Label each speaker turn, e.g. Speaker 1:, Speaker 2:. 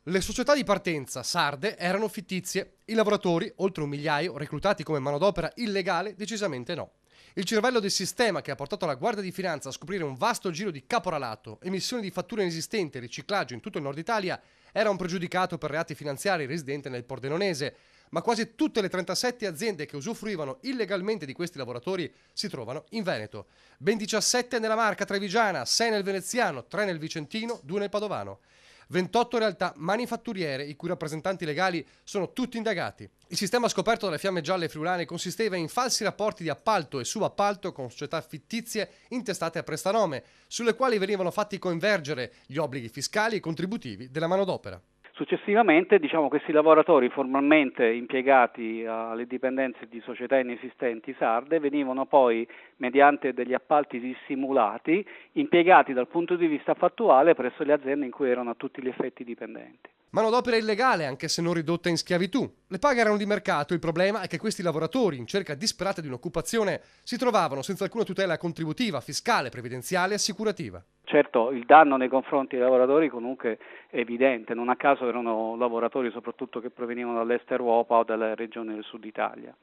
Speaker 1: Le società di partenza sarde erano fittizie. I lavoratori, oltre 1 migliaio, reclutati come manodopera illegale, decisamente no. Il cervello del sistema che ha portato la Guardia di Finanza a scoprire un vasto giro di caporalato, emissione di fatture inesistenti e riciclaggio in tutto il nord Italia era un pregiudicato per reati finanziari residente nel Pordenonese, ma quasi tutte le 37 aziende che usufruivano illegalmente di questi lavoratori si trovano in Veneto. Ben 17 nella Marca Trevigiana, 6 nel Veneziano, 3 nel Vicentino, 2 nel Padovano. 28 realtà manifatturiere i cui rappresentanti legali sono tutti indagati. Il sistema scoperto dalle Fiamme Gialle friulane consisteva in falsi rapporti di appalto e subappalto con società fittizie intestate a prestanome, sulle quali venivano fatti convergere gli obblighi fiscali e contributivi della manodopera.
Speaker 2: Successivamente, questi lavoratori formalmente impiegati alle dipendenze di società inesistenti sarde venivano poi, mediante degli appalti dissimulati, impiegati dal punto di vista fattuale presso le aziende in cui erano a tutti gli effetti dipendenti.
Speaker 1: Manodopera illegale, anche se non ridotta in schiavitù. Le paghe erano di mercato, il problema è che questi lavoratori, in cerca disperata di un'occupazione, si trovavano senza alcuna tutela contributiva, fiscale, previdenziale e assicurativa.
Speaker 2: Certo, il danno nei confronti dei lavoratori comunque è evidente, non a caso erano lavoratori soprattutto che provenivano dall'est Europa o dalle regioni del sud Italia.